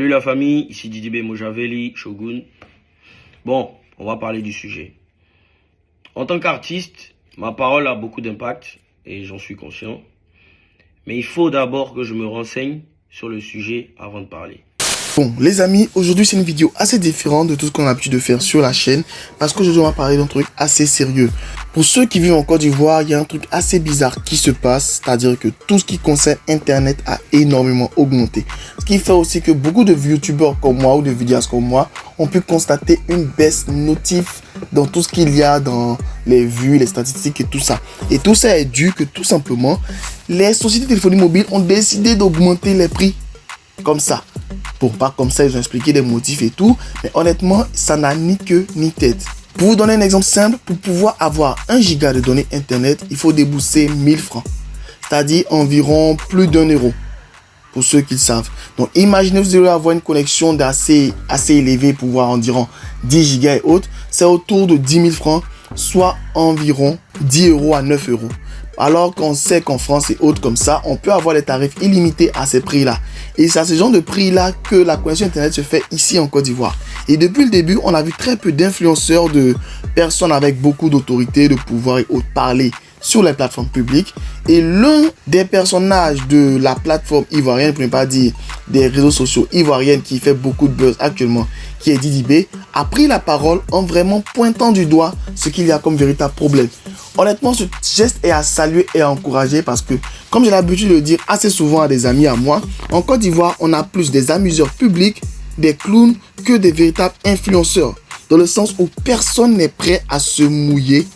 Salut la famille, ici Didibé Mojaveli, Shogun. Bon, on va parler du sujet. En tant qu'artiste, ma parole a beaucoup d'impact et j'en suis conscient. Mais il faut d'abord que je me renseigne sur le sujet avant de parler. Bon les amis, aujourd'hui c'est une vidéo assez différente de tout ce qu'on a l'habitude de faire sur la chaîne parce qu'aujourd'hui on va parler d'un truc assez sérieux. Pour ceux qui vivent en Côte d'Ivoire, il y a un truc assez bizarre qui se passe, c'est-à-dire que tout ce qui concerne internet a énormément augmenté. Ce qui fait aussi que beaucoup de youtubeurs comme moi ou de vidéastes comme moi ont pu constater une baisse notif dans tout ce qu'il y a dans les vues, les statistiques et tout ça. Et tout ça est dû que tout simplement les sociétés de téléphonie mobile ont décidé d'augmenter les prix comme ça. Pour pas comme ça, ils ont expliqué les motifs et tout. Mais honnêtement, ça n'a ni queue ni tête. Pour vous donner un exemple simple, pour pouvoir avoir 1 giga de données internet, il faut débourser 1000 francs. C'est-à-dire environ plus d'1 €. Pour ceux qui le savent. Donc imaginez, vous allez avoir une connexion assez élevée pour voir environ 10 gigas et autres. C'est autour de 10 000 francs, soit environ 10 € à 9 €. Alors qu'on sait qu'en France et autres comme ça, on peut avoir des tarifs illimités à ces prix-là. Et c'est à ce genre de prix-là que la connexion internet se fait ici en Côte d'Ivoire. Et depuis le début, on a vu très peu d'influenceurs, de personnes avec beaucoup d'autorité, de pouvoir et autres parler sur les plateformes publiques. Et l'un des personnages de la plateforme ivoirienne, pour ne pas dire des réseaux sociaux ivoiriennes qui fait beaucoup de buzz actuellement, qui est Didibé, a pris la parole en vraiment pointant du doigt ce qu'il y a comme véritable problème. Honnêtement, ce geste est à saluer et à encourager parce que, comme j'ai l'habitude de le dire assez souvent à des amis à moi, en Côte d'Ivoire, on a plus des amuseurs publics, des clowns, que des véritables influenceurs. Dans le sens où personne n'est prêt à se mouiller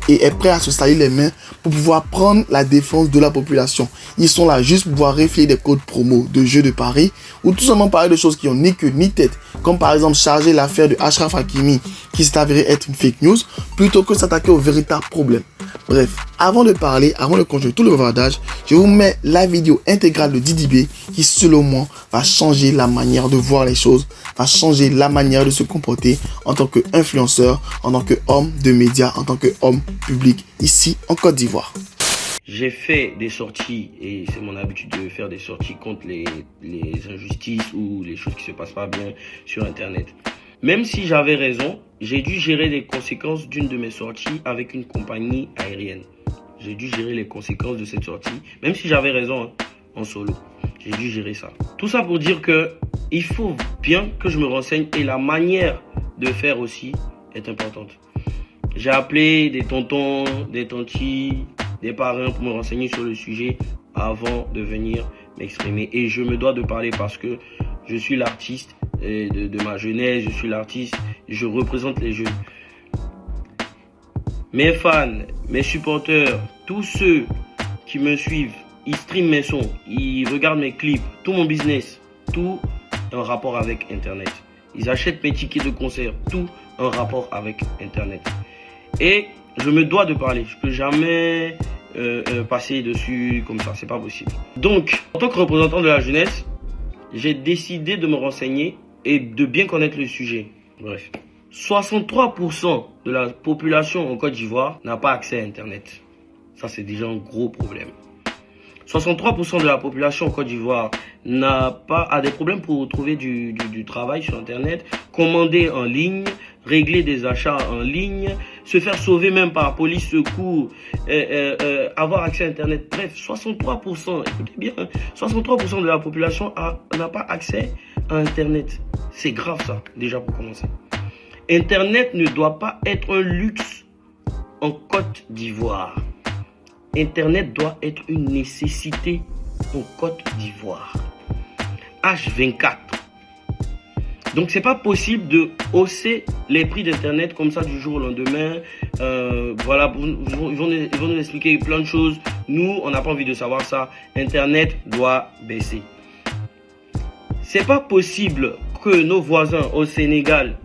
et est prêt à se salir les mains pour pouvoir prendre la défense de la population. Ils sont là juste pour pouvoir réfléchir des codes promo de jeux de paris ou tout simplement parler de choses qui ont ni queue ni tête, comme par exemple charger l'affaire de Achraf Hakimi qui s'est avéré être une fake news plutôt que s'attaquer au véritable problème. Bref, avant de parler, avant de continuer tout le bavardage, je vous mets la vidéo intégrale de Didibé qui selon moi va changer la manière de voir les choses, va changer la manière de se comporter en tant qu'influenceur, en tant qu'homme de médias, en tant qu'homme public ici en Côte d'Ivoire. J'ai fait des sorties et c'est mon habitude de faire des sorties contre les injustices ou les choses qui se passent pas bien sur internet. Même si j'avais raison, j'ai dû gérer les conséquences d'une de mes sorties avec une compagnie aérienne. J'ai dû gérer les conséquences de cette sortie, même si j'avais raison en solo. J'ai dû gérer ça. Tout ça pour dire que il faut bien que je me renseigne et la manière de faire aussi est importante. J'ai appelé des tontons, des tantis, des parrains pour me renseigner sur le sujet avant de venir m'exprimer. Et je me dois de parler parce que je suis l'artiste de ma jeunesse, je suis l'artiste, je représente les jeunes. Mes fans, mes supporters, tous ceux qui me suivent, ils streament mes sons, ils regardent mes clips, tout mon business, tout en rapport avec Internet. Ils achètent mes tickets de concert, tout en rapport avec Internet. Et je me dois de parler, je peux jamais passer dessus comme ça, c'est pas possible. Donc, en tant que représentant de la jeunesse, j'ai décidé de me renseigner et de bien connaître le sujet. Bref, 63% de la population en Côte d'Ivoire n'a pas accès à Internet. Ça, c'est déjà un gros problème. 63% de la population en Côte d'Ivoire a des problèmes pour trouver du travail sur Internet, commander en ligne, régler des achats en ligne, se faire sauver même par police, secours, avoir accès à Internet. Bref, 63%, écoutez bien, 63% de la population n'a pas accès à Internet. C'est grave ça, déjà pour commencer. Internet ne doit pas être un luxe en Côte d'Ivoire. Internet doit être une nécessité en Côte d'Ivoire. H24. Donc c'est pas possible de hausser les prix d'internet comme ça du jour au lendemain. Voilà, ils vont nous expliquer plein de choses. Nous, on n'a pas envie de savoir ça. Internet doit baisser. C'est pas possible que nos voisins au Sénégal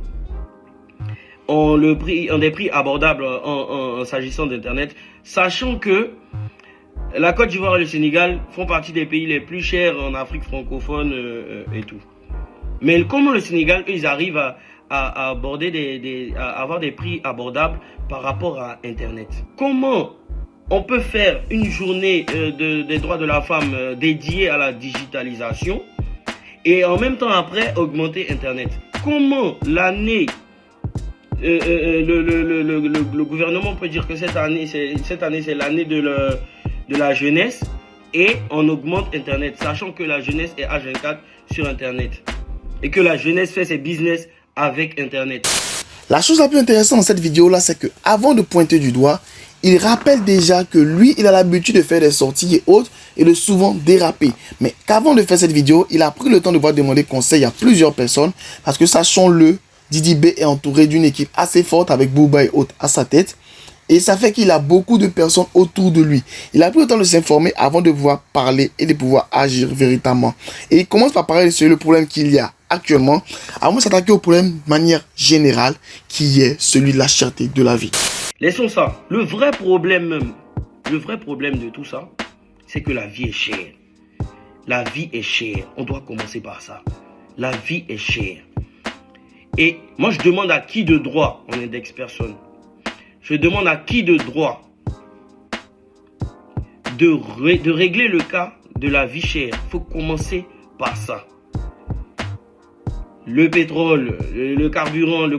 ont des prix abordables en s'agissant d'internet, sachant que la Côte d'Ivoire et le Sénégal font partie des pays les plus chers en Afrique francophone et tout. Mais comment le Sénégal, ils arrivent à aborder à avoir des prix abordables par rapport à Internet? Comment on peut faire une journée des droits de la femme dédiée à la digitalisation et en même temps après augmenter Internet. Comment l'année, le gouvernement peut dire que cette année c'est l'année de la jeunesse et on augmente Internet, sachant que la jeunesse est H24 sur Internet et que la jeunesse fait ses business avec Internet. La chose la plus intéressante dans cette vidéo-là, c'est que avant de pointer du doigt, il rappelle déjà que lui, il a l'habitude de faire des sorties et autres et de souvent déraper. Mais qu'avant de faire cette vidéo, il a pris le temps de pouvoir demander conseil à plusieurs personnes parce que sachons-le, Didi B est entouré d'une équipe assez forte avec Booba et autres à sa tête. Et ça fait qu'il a beaucoup de personnes autour de lui. Il a pris le temps de s'informer avant de pouvoir parler et de pouvoir agir véritablement. Et il commence par parler sur le problème qu'il y a actuellement, avant de s'attaquer au problème de manière générale, qui est celui de la cherté de la vie. Laissons ça. Le vrai problème de tout ça, c'est que la vie est chère. La vie est chère. On doit commencer par ça. La vie est chère. Et moi, je demande à qui de droit, on indexe personne. Je demande à qui de droit de régler le cas de la vie chère. Il faut commencer par ça. Le pétrole, le carburant, le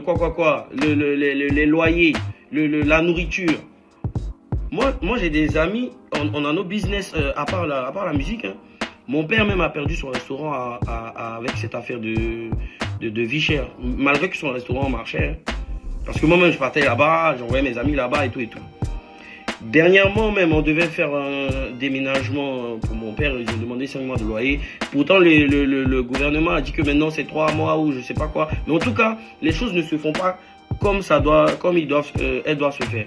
les loyers, la nourriture. Moi j'ai des amis, on a nos business à part la musique. Hein. Mon père même a perdu son restaurant avec cette affaire de vie chère. Malgré que son restaurant marchait. Hein. Parce que moi-même je partais là-bas, j'envoyais mes amis là-bas et tout et tout. Dernièrement même, on devait faire un déménagement pour mon père, ils ont demandé 5 mois de loyer. Pourtant, le gouvernement a dit que maintenant c'est 3 mois ou je sais pas quoi. Mais en tout cas, les choses ne se font pas comme elles doivent se faire.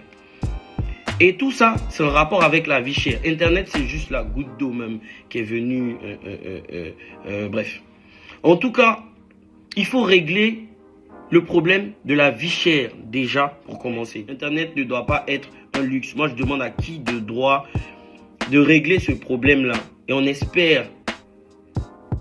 Et tout ça, c'est un rapport avec la vie chère. Internet, c'est juste la goutte d'eau même qui est venue. Bref. En tout cas, il faut régler le problème de la vie chère déjà pour commencer. Internet ne doit pas être un luxe. Moi, je demande à qui de droit de régler ce problème-là. Et on espère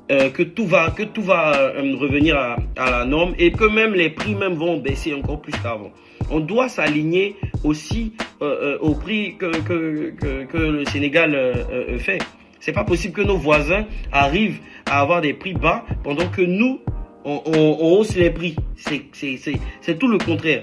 que tout va revenir à la norme et que même les prix même vont baisser encore plus qu'avant. On doit s'aligner aussi au prix que le Sénégal fait. C'est pas possible que nos voisins arrivent à avoir des prix bas pendant que nous, on hausse les prix. C'est tout le contraire.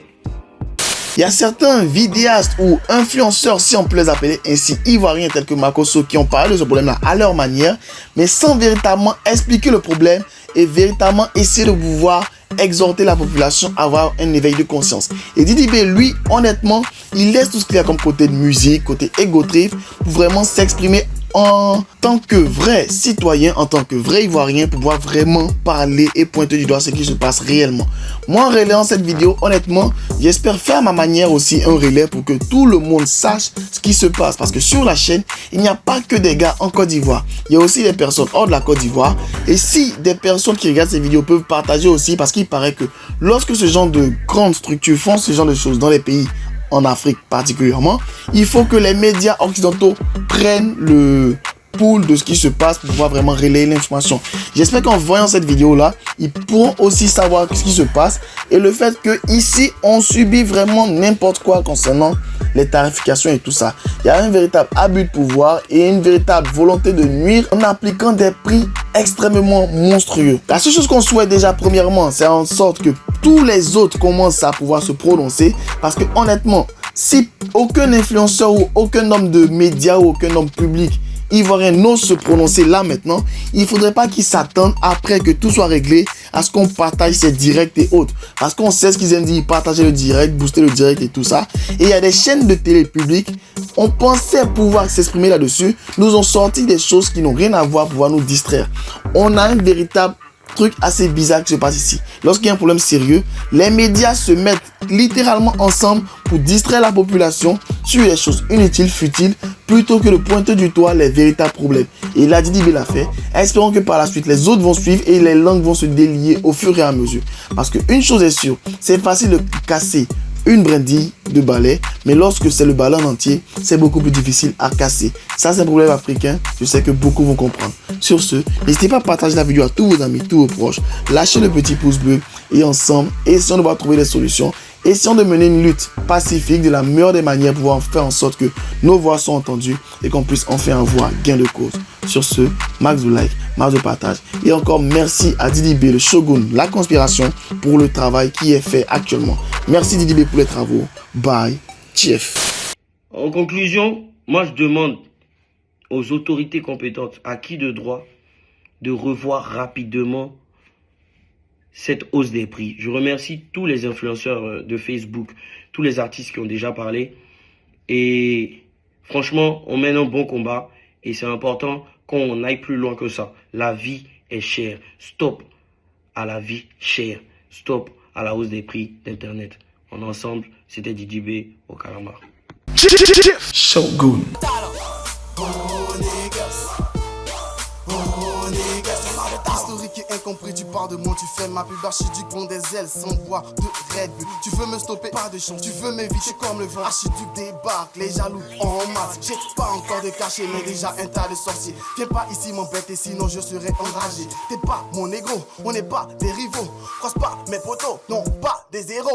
Il y a certains vidéastes ou influenceurs, si on peut les appeler ainsi, ivoiriens tels que Makosso, qui ont parlé de ce problème-là à leur manière, mais sans véritablement expliquer le problème et véritablement essayer de pouvoir exhorter la population à avoir un éveil de conscience. Et Didi B, lui, honnêtement, il laisse tout ce qu'il y a comme côté de musique, côté ego trip, pour vraiment s'exprimer en tant que vrai citoyen, en tant que vrai ivoirien, pour pouvoir vraiment parler et pointer du doigt ce qui se passe réellement. Moi, en relayant cette vidéo, honnêtement, j'espère faire à ma manière aussi un relais pour que tout le monde sache ce qui se passe. Parce que sur la chaîne, il n'y a pas que des gars en Côte d'Ivoire. Il y a aussi des personnes hors de la Côte d'Ivoire. Et si des personnes qui regardent ces vidéos peuvent partager aussi, parce qu'il paraît que lorsque ce genre de grandes structures font ce genre de choses dans les pays, en Afrique particulièrement, il faut que les médias occidentaux prennent le pouls de ce qui se passe pour pouvoir vraiment relayer l'information. J'espère qu'en voyant cette vidéo-là, ils pourront aussi savoir ce qui se passe et le fait que ici on subit vraiment n'importe quoi concernant les tarifications et tout ça. Il y a un véritable abus de pouvoir et une véritable volonté de nuire en appliquant des prix extrêmement monstrueux. La seule chose qu'on souhaite déjà premièrement, c'est en sorte que tous les autres commencent à pouvoir se prononcer parce que honnêtement, si aucun influenceur ou aucun homme de médias ou aucun homme public ivoirien n'ose se prononcer là maintenant, il ne faudrait pas qu'ils s'attendent après que tout soit réglé à ce qu'on partage ces directs et autres. Parce qu'on sait ce qu'ils aiment dire, partager le direct, booster le direct et tout ça. Et il y a des chaînes de télé publiques, on pensait pouvoir s'exprimer là-dessus, nous ont sorti des choses qui n'ont rien à voir pour pouvoir nous distraire. On a un véritable truc assez bizarre qui se passe ici. Lorsqu'il y a un problème sérieux, les médias se mettent littéralement ensemble pour distraire la population sur les choses inutiles, futiles, plutôt que de pointer du doigt les véritables problèmes. Et là, Didi B l'a fait. Espérons que par la suite, les autres vont suivre et les langues vont se délier au fur et à mesure. Parce qu'une chose est sûre, c'est facile de casser une brindille de balai, mais lorsque c'est le balai en entier, c'est beaucoup plus difficile à casser. Ça, c'est un problème africain. Je sais que beaucoup vont comprendre. Sur ce, n'hésitez pas à partager la vidéo à tous vos amis, tous vos proches. Lâchez le petit pouce bleu et ensemble, essayons de pouvoir trouver des solutions Essayons de mener une lutte pacifique de la meilleure des manières pour pouvoir faire en sorte que nos voix soient entendues et qu'on puisse enfin avoir gain de cause. Sur ce, max de like, max de partage. Et encore merci à Didi B, le Shogun, la conspiration, pour le travail qui est fait actuellement. Merci Didi B pour les travaux. Bye, Chief. En conclusion, moi je demande aux autorités compétentes, à qui de droit, de revoir rapidement cette hausse des prix. Je remercie tous les influenceurs de Facebook, tous les artistes qui ont déjà parlé. Et franchement, on mène un bon combat et c'est important qu'on aille plus loin que ça. La vie est chère. Stop à la vie chère. Stop à la hausse des prix d'Internet. En ensemble, c'était Didi B au Calamar. Shogun. Historique et incompris, tu parles de moi, tu fais ma pub archiduc, bon des ailes sans bois de Red Bull. Tu veux me stopper, pas de chance, tu veux m'éviter comme le vent. Archiduc débarque, les jaloux en masse. J'ai pas encore de cachet, mais déjà un tas de sorciers. Viens pas ici m'embêter, sinon je serai enragé. T'es pas mon négro, on n'est pas des rivaux. Croise pas mes potos, non pas des héros.